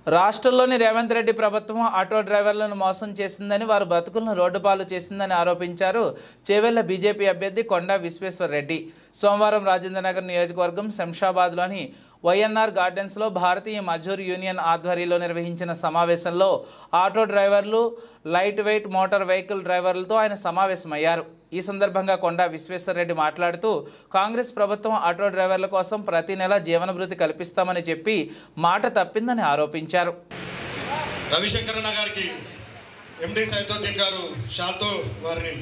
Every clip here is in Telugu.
రాష్ట్రంలోని రేవంత్ రెడ్డి ప్రభుత్వం ఆటో డ్రైవర్లను మోసం చేసిందని, వారు బతుకులను రోడ్డుపాలు చేసిందని ఆరోపించారు చేవెళ్ల బీజేపీ అభ్యర్థి కొండా విశ్వేశ్వర్ రెడ్డి. సోమవారం రాజేంద్రనగర్ నియోజకవర్గం శంషాబాద్లోని వైఎన్ఆర్ గార్డెన్స్లో భారతీయ మజూర్ యూనియన్ ఆధ్వర్యంలో నిర్వహించిన సమావేశంలో ఆటో డ్రైవర్లు, లైట్ వెయిట్ మోటార్ వెహికల్ డ్రైవర్లతో ఆయన సమావేశమయ్యారు. ఈ సందర్భంగా కొండా విశ్వేశ్వర్ రెడ్డి మాట్లాడుతూ, కాంగ్రెస్ ప్రభుత్వం ఆటో డ్రైవర్ల కోసం ప్రతి నెల జీవనభృతి కల్పిస్తామని చెప్పి మాట తప్పిందని ఆరోపించారు. రవిశంకరన్న గారికి ఎండి సైదుద్దీన్ గారు షాల్తో వారిని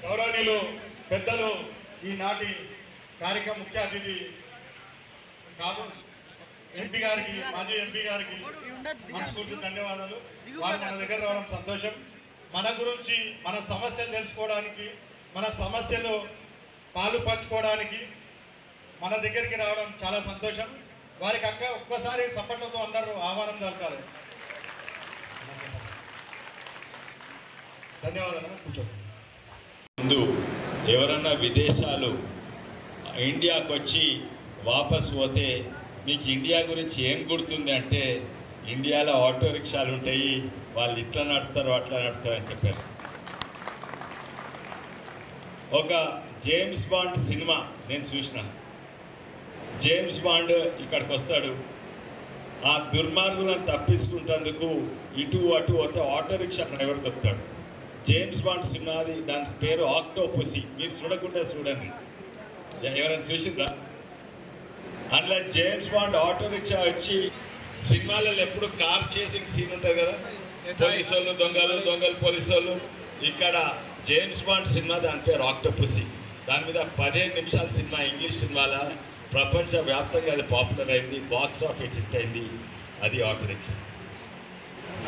గౌరవనీయులు పెద్దలు ఈనాటి కార్యక్రమ ముఖ్య అతిథి ఎంపీ గారికి, మాజీ ఎంపీ గారికి మనస్ఫూర్తి ధన్యవాదాలు. వారు మన దగ్గర రావడం సంతోషం. మన గురించి, మన సమస్యలు తెలుసుకోవడానికి, మన సమస్యలు పాలు పంచుకోవడానికి మన దగ్గరికి రావడం చాలా సంతోషం. వారికి ఒక్కసారి సపోర్ట్లతో అందరూ ఆహ్వానం దొరకాలి. ధన్యవాదాలు. కూర్చోండి. ముందు ఎవరన్నా విదేశాలు ఇండియాకు వచ్చి వాపసు పోతే మీకు ఇండియా గురించి ఏం గుర్తుంది అంటే, ఇండియాలో ఆటో రిక్షాలు ఉంటాయి, వాళ్ళు ఇట్లా నడుపుతారు అట్లా నడుపుతారు అని చెప్పారు. ఒక జేమ్స్ బాండ్ సినిమా నేను చూసిన. జేమ్స్ బాండ్ ఇక్కడికి వస్తాడు, ఆ దుర్మార్గులను తప్పించుకుంటేందుకు ఇటు అటు పోతే ఆటో రిక్షా డ్రైవర్ దొరుకుతాడు. జేమ్స్ బాండ్ సినిమాది, దాని పేరు ఆక్టోపసీ. మీరు చూడకుంటే చూడండి, ఎవరైనా చూసిందా? అందులో జేమ్స్ బాండ్ ఆటో రిక్షా వచ్చి, సినిమాలలో ఎప్పుడు కార్ చేసింగ్ సీన్ ఉంటుంది కదా, పోలీసు వాళ్ళు దొంగలు పోలీసు వాళ్ళు. ఇక్కడ జేమ్స్ బాండ్ సినిమా, దాని పేరు ఆక్టోపసీ. దాని మీద 15 నిమిషాల సినిమా, ఇంగ్లీష్ సినిమాల ప్రపంచవ్యాప్తంగా అది పాపులర్ అయింది, బాక్స్ ఆఫీస్ హిట్ అయింది. అది ఆటో రిక్షా.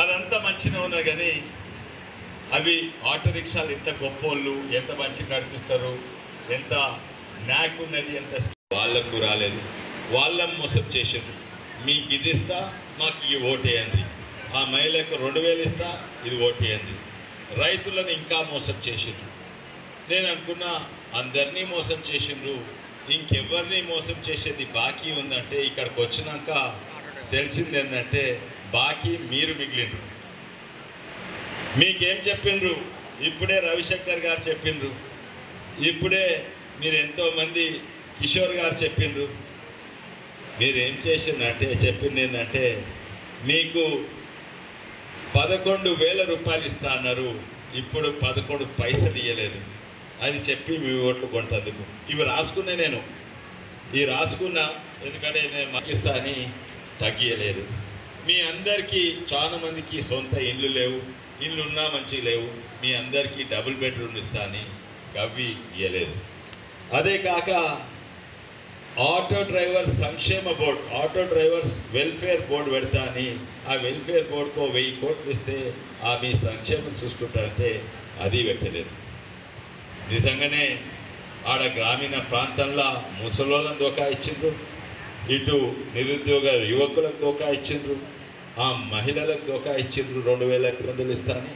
అదంతా మంచిగా ఉన్నది, కానీ అవి ఆటో రిక్షాలు ఎంత గొప్పోళ్ళు, ఎంత మంచిగా నడిపిస్తారు, ఎంత న్యాక్ ఉన్నది, ఎంత వాళ్ళకు రాలేదు. వాళ్ళని మోసం చేసారు. మీకు ఇది ఇస్తా, మాకు ఈ ఓటేయండి. ఆ మహిళకు 2000 ఇస్తా, ఇది ఓటేయండి. రైతులను ఇంకా మోసం చేసిండ్రు. నేను అనుకున్నా అందరినీ మోసం చేసిండ్రు, ఇంకెవరిని మోసం చేసేది బాకీ ఉందంటే, ఇక్కడికి వచ్చినాక తెలిసింది ఏంటంటే బాకీ మీరు మిగిలిండ్రు. మీకేం చెప్పిండ్రు? ఇప్పుడే రవిశంకర్ గారు చెప్పిండ్రు, ఇప్పుడే మీరు ఎంతోమంది కిషోర్ గారు చెప్పిండ్రు. మీరేం చేసిందంటే, చెప్పింది ఏంటంటే, మీకు 11,000 రూపాయలు ఇస్తా అన్నారు, ఇప్పుడు 11 పైసలు ఇవ్వలేదు. అది చెప్పి మీ ఓట్లు కొంటందుకు ఇవి రాసుకున్నా. నేను ఇవి రాసుకున్నా ఎందుకంటే నేను ఇస్తా అని తగ్గియలేదు. మీ అందరికీ చాలా మందికి సొంత ఇండ్లు లేవు, ఇల్లు ఉన్నా మంచిగా లేవు. మీ అందరికీ డబుల్ బెడ్రూమ్ ఇస్తా అని గవ్వి ఇవ్వలేదు. అదే కాక ఆటో డ్రైవర్ సంక్షేమ board, auto drivers welfare board పెడతా అని, ఆ వెల్ఫేర్ బోర్డుకు 1000 కోట్లు ఇస్తే ఆ మీ సంక్షేమం చూసుకుంటారంటే అది పెట్టలేదు. నిజంగానే ఆడ గ్రామీణ ప్రాంతంలో ముసలోళ్ళని దోకా ఇచ్చిండ్రు, ఇటు నిరుద్యోగ యువకులకు దోకా ఇచ్చిండ్రు, ఆ మహిళలకు దోకా ఇచ్చిండ్రు 2,500 ఇస్తాని,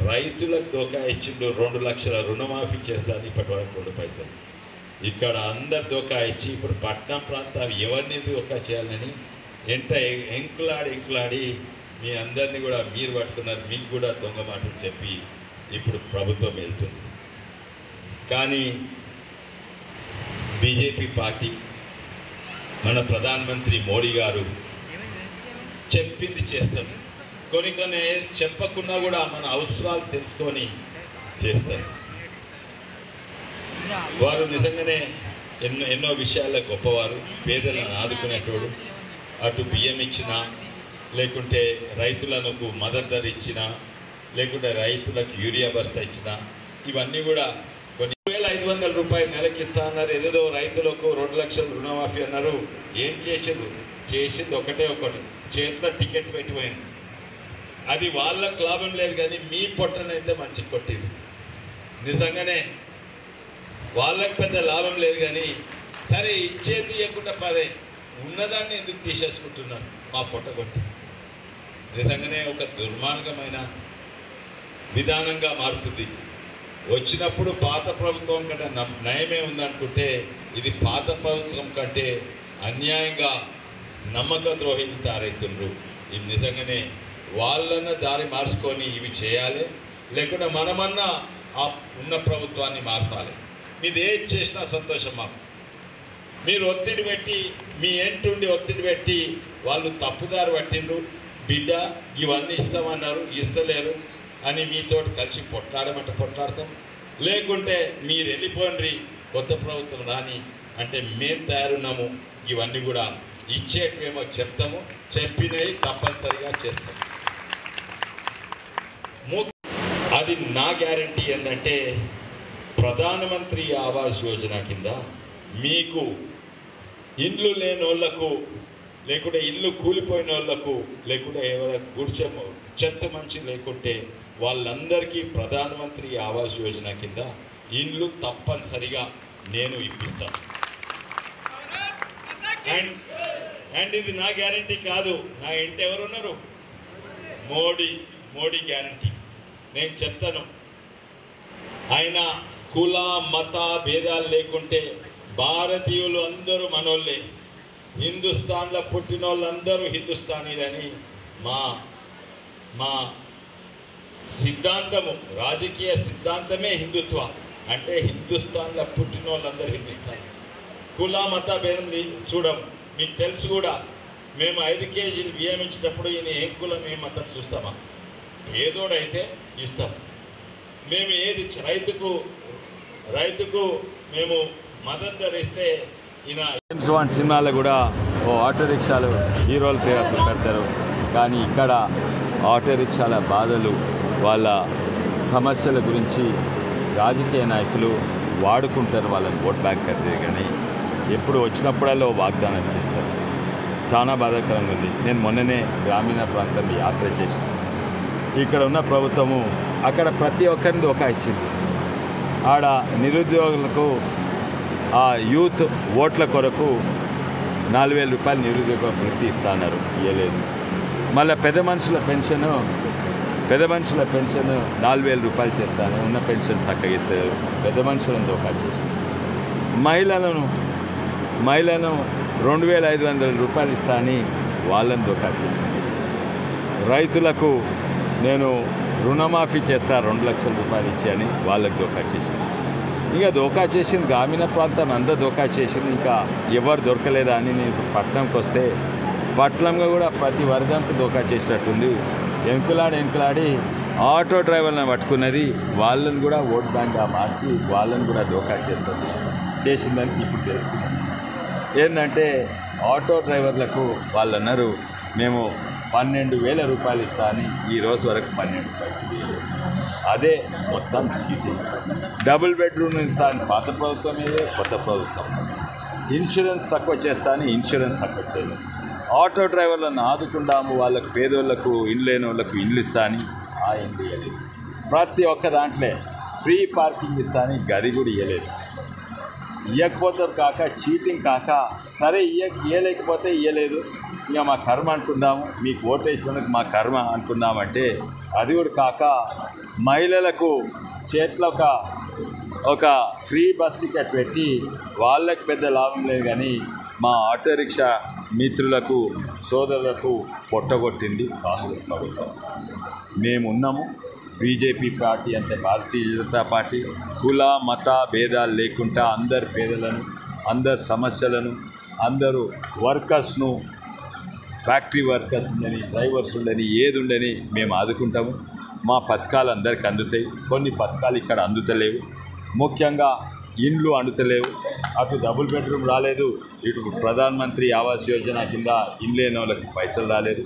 రైతులకు దోకా ఇచ్చిండ్రు 2 లక్షల రుణమాఫీ చేస్తాను ఇప్పటి వరకు 2 పైసలు. ఇక్కడ అందరు దోకా ఇచ్చి ఇప్పుడు పట్టణం ప్రాంతాలు ఎవరిని దోకా చేయాలని ఎంకులాడి మీ అందరినీ కూడా మీరు పట్టుకున్నారు. మీకు కూడా దొంగ మాటలు చెప్పి ఇప్పుడు ప్రభుత్వం వెళ్తుంది. కానీ బీజేపీ పార్టీ, మన ప్రధానమంత్రి మోడీ గారు చెప్పింది చేస్తారు. కొన్ని చెప్పకున్నా కూడా మన అవసరాలు తెలుసుకొని చేస్తారు. వారు నిజంగానే ఎన్నో విషయాల్లో గొప్పవారు. పేదలను ఆదుకునేటోడు. అటు బియ్యం ఇచ్చినా, లేకుంటే రైతులకు మద్దతు ధర ఇచ్చినా, లేకుంటే రైతులకు యూరియా బస్తా ఇచ్చినా, ఇవన్నీ కూడా 2,500 రూపాయలు నెలకి ఇస్తా అన్నారు. ఏదేదో రైతులకు 2 లక్షల రుణమాఫీ అన్నారు. ఏం చేసింది? ఒకటే ఒకటి, చేతిలో టికెట్ పెట్టిపోయింది. అది వాళ్ళకు లాభం లేదు, కానీ మీ పొట్టనైతే మంచి కొట్టింది. నిజంగానే వాళ్ళకి పెద్ద లాభం లేదు, కానీ సరే ఇచ్చేది ఇవ్వకుండా పరే ఉన్నదాన్ని ఎందుకు తీసేసుకుంటున్నారు మా పొట్టగొట్టి. నిజంగానే ఒక దుర్మార్గమైన విధానంగా మారుతుంది. వచ్చినప్పుడు పాత ప్రభుత్వం కంటే నయమే ఉందనుకుంటే ఇది పాత ప్రభుత్వం కంటే అన్యాయంగా నమ్మక ద్రోహిని తారైతుండ్రు. ఇది నిజంగానే వాళ్ళన్న దారి మార్చుకొని ఇవి చేయాలి, లేకుంటే మనమన్నా ఆ ఉన్న ప్రభుత్వాన్ని మార్చాలి. మీది ఏది చేసినా సంతోషం మాకు. మీరు ఒత్తిడి పెట్టి మీ ఏంటుండి ఒత్తిడి పెట్టి వాళ్ళు తప్పుదారి పట్టిండ్రు. బిడ్డ ఇవన్నీ ఇస్తామన్నారు, ఇస్తలేరు అని మీతో కలిసి పొట్లాడమంటే పొట్లాడతాం, లేకుంటే మీరు వెళ్ళిపోండి కొత్త ప్రభుత్వం రాని అంటే మేము తయారున్నాము. ఇవన్నీ కూడా ఇచ్చేటివేమో చెప్తాము, చెప్పినవి తప్పనిసరిగా చేస్తాము. అది నా గ్యారంటీ ఏంటంటే ప్రధానమంత్రి ఆవాస్ యోజన కింద మీకు ఇల్లు లేని వాళ్ళకు, లేకుంటే ఇల్లు కూలిపోయిన వాళ్ళకు, లేకుంటే ఎవరైనా గుడిచె చెత్త మంచి లేకుంటే వాళ్ళందరికీ ప్రధానమంత్రి ఆవాస్ యోజన కింద ఇల్లు తప్పనిసరిగా నేను ఇప్పిస్తాను. అండ్ ఇది నా గ్యారంటీ కాదు, నా ఇంటి ఎవరున్నారు, మోడీ గ్యారంటీ. నేను చెప్తాను, ఆయన కుల మత భేదాలు లేకుంటే భారతీయులు అందరూ మనోళ్ళే, హిందుస్థాన్లో పుట్టిన వాళ్ళందరూ హిందుస్థానీలని మా సిద్ధాంతము, రాజకీయ సిద్ధాంతమే హిందుత్వ. అంటే హిందుస్థాన్లో పుట్టిన వాళ్ళందరూ హిందుస్థానీ. కుల మత భేదం చూడము. మీకు తెలుసు కూడా, మేము 5 కేజీలు బియ్యం ఇచ్చినప్పుడు ఈయన ఏం కులం ఏం మతం చూస్తామా? పేదోడైతే ఇస్తాం. మేము ఏది రైతుకు మేము మద్దతు ధరిస్తే ఈయన జేమ్స్ బాండ్ సినిమాలో కూడా ఆటో రిక్షాలు హీరోలు పేరు పెడతారు, కానీ ఇక్కడ ఆటో రిక్షాల బాధలు, వాళ్ళ సమస్యల గురించి రాజకీయ నాయకులు వాడుకుంటారు, వాళ్ళని ఓట్ బ్యాంక్ కట్టే. కానీ ఎప్పుడు వచ్చినప్పుడల్లా వాగ్దానం చేస్తారు. చాలా బాధాకరంగా ఉంది. నేను మొన్ననే గ్రామీణ ప్రాంతంలో యాత్ర చేశాను. ఇక్కడ ఉన్న ప్రభుత్వము అక్కడ ప్రతి ఒక్కరిని దోకా ఇచ్చింది. ఆడ నిరుద్యోగులకు ఆ యూత్ ఓట్ల కొరకు 4,000 రూపాయలు నిరుద్యోగ వృత్తి ఇస్తున్నారు, ఇవ్వలేదు. మళ్ళీ పెద్ద మనుషుల పెన్షన్ 4,000 రూపాయలు చేస్తాను, ఉన్న పెన్షన్ చక్కగా ఇస్తారు. పెద్ద మనుషులను దోకా చేస్తారు. మహిళలను 2,500 రూపాయలు ఇస్తా అని వాళ్ళని దోకా చేశాను. రైతులకు నేను రుణమాఫీ చేస్తా 2 లక్షల రూపాయలు ఇచ్చి అని వాళ్ళకి దోకా చేసింది. ఇంకా దోకా చేసింది గ్రామీణ ప్రాంతం అంతా దోకా చేసింది. ఇంకా ఎవరు దొరకలేదా అని నేను పట్టణంకి వస్తే పట్టణంగా కూడా ప్రతి వర్గంకి దోకా చేసినట్టుంది. ఎంకులాడి ఆటో డ్రైవర్లను పట్టుకున్నది, వాళ్ళని కూడా ఓట్ బ్యాంక్గా మార్చి వాళ్ళని కూడా దోకా చేసిందని ఇప్పుడు తెలుస్తుంది. ఏంటంటే ఆటో డ్రైవర్లకు వాళ్ళు అన్నారు, మేము 12,000 రూపాయలు ఇస్తా అని ఈ రోజు వరకు 12 రూపాయలు. అదే మొత్తం చీటింగ్. డబుల్ బెడ్రూమ్ ఇస్తా అని పాత ప్రభుత్వం మీదే, కొత్త ప్రభుత్వం. ఇన్సూరెన్స్ తక్కువ చేస్తా అని ఇన్సూరెన్స్ తక్కువ చేయలేదు. ఆటో డ్రైవర్లను ఆదుకుంటాము, వాళ్ళకు పేదోళ్లకు, ఇల్లు లేని వాళ్ళకు ఇల్లు ఇస్తా అని ఆ ఇల్లు ఇవ్వలేదు. ప్రతి ఒక్క దాంట్లో ఫ్రీ పార్కింగ్ ఇస్తా అని గది కూడా ఇవ్వలేదు. ఇవ్వకపోతే కాక చీటింగ్ కాక, సరే ఇవ్వలేకపోతే ఇవ్వలేదు, ఇక మా కర్మ అనుకుందాము, మీకు ఓటేసినందుకు మా కర్మ అనుకుందామంటే అది కూడా కాక మహిళలకు చేతిలో ఒక ఫ్రీ బస్ టికెట్ పెట్టి వాళ్ళకి పెద్ద లాభం లేదు, కానీ మా ఆటో రిక్షా మిత్రులకు, సోదరులకు పొట్టగొట్టింది కాంగ్రెస్ ప్రభుత్వం. మేమున్నాము. బీజేపీ పార్టీ అంటే భారతీయ జనతా పార్టీ కుల మత భేదాలు లేకుండా అందరు పేదలను, అందరు సమస్యలను, అందరూ వర్కర్స్ను, ఫ్యాక్టరీ వర్కర్స్ ఉండని, డ్రైవర్స్ ఉండని, ఏది ఉండని మేము ఆదుకుంటాము. మా పథకాలు అందరికీ అందుతాయి. కొన్ని పథకాలు ఇక్కడ అందుతలేవు. ముఖ్యంగా ఇండ్లు అందుతలేవు. అటు డబుల్ బెడ్రూమ్ రాలేదు, ఇటు ప్రధానమంత్రి ఆవాస్ యోజన కింద ఇండ్లు లేని వాళ్ళకి పైసలు రాలేదు.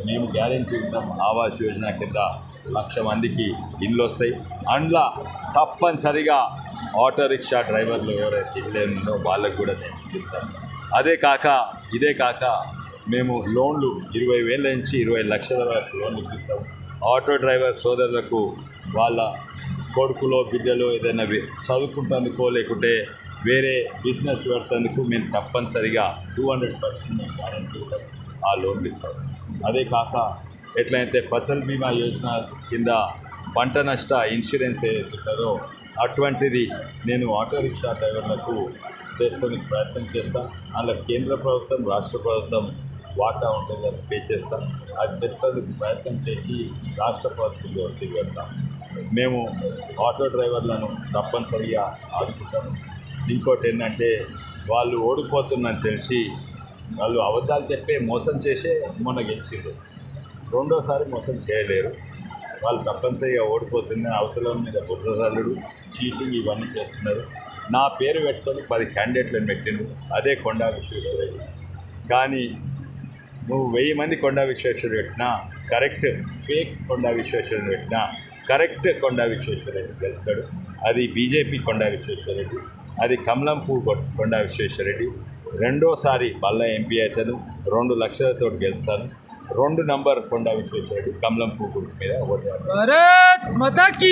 మేము గ్యారెంటీ ఇద్దాం, ఆవాస్ యోజన కింద 1,00,000 మందికి ఇండ్లు వస్తాయి. అందులో తప్పనిసరిగా ఆటో రిక్షా డ్రైవర్లు ఎవరైతే ఇవ్వలేదో వాళ్ళకు కూడా నేను ఇస్తాను. ఇదే కాక మేము లోన్లు 20,000 నుంచి 20 లక్షల వరకు లోన్లు ఇస్తాము. ఆటో డ్రైవర్ సోదరులకు వాళ్ళ కొడుకులో బిడ్డలో ఏదైనా చదువుకుంటందుకో లేకుంటే వేరే బిజినెస్ పెడతందుకు మేము తప్పనిసరిగా 200% మేము గ్యారెంటీ ఆ లోన్లు ఇస్తాం. అదే కాక ఎట్లయితే ఫసల్ బీమా యోజన కింద పంట నష్ట ఇన్సూరెన్స్ ఏదైతే ఉంటుందో అటువంటిది నేను ఆటో రిక్షా డ్రైవర్లకు చేసుకోనికి ప్రయత్నం చేస్తాను. అలా కేంద్ర ప్రభుత్వం రాష్ట్ర ప్రభుత్వం వాటా ఉంటుంది, అది పే చేస్తాం. అది తెచ్చేందుకు ప్రయత్నం చేసి రాష్ట్ర ప్రభుత్వంలో తిరిగేస్తాం. మేము ఆటో డ్రైవర్లను తప్పనిసరిగా ఆదుకుంటాము. ఇంకోటి ఏంటంటే వాళ్ళు ఓడిపోతుందని తెలిసి వాళ్ళు అబద్ధాలు చెప్పే మోసం చేసే మొన్న గెలిచిండ్రు, రెండోసారి మోసం చేయలేరు. వాళ్ళు తప్పనిసరిగా ఓడిపోతుందని అవతల మీద బుర్రజల్లుడు చీటింగ్ ఇవన్నీ చేస్తున్నారు. నా పేరు పెట్టుకొని 10 క్యాండిడేట్లను పెట్టిండు, అదే కొండా విశ్వేశ్వరరెడ్డి. కానీ నువ్వు 1000 మంది కొండా విశ్వేశ్వరరెడ్డి పెట్టినా కరెక్ట్, ఫేక్ కొండా విశ్వేశ్వరరెడ్డి పెట్టినా కరెక్ట్ కొండా విశ్వేశ్వరరెడ్డి గెలుస్తాడు. అది బీజేపీ కొండా విశ్వేశ్వరరెడ్డి, అది కమలంపూ కొండా విశ్వేశ్వరరెడ్డి. రెండోసారి మళ్ళా ఎంపీ అవుతాను, 2 లక్షలతో గెలుస్తాను. 2 నంబర్ కొండా విశ్వేశ్వరరెడ్డి కమలంపూ గుర్తు మీద ఓటు.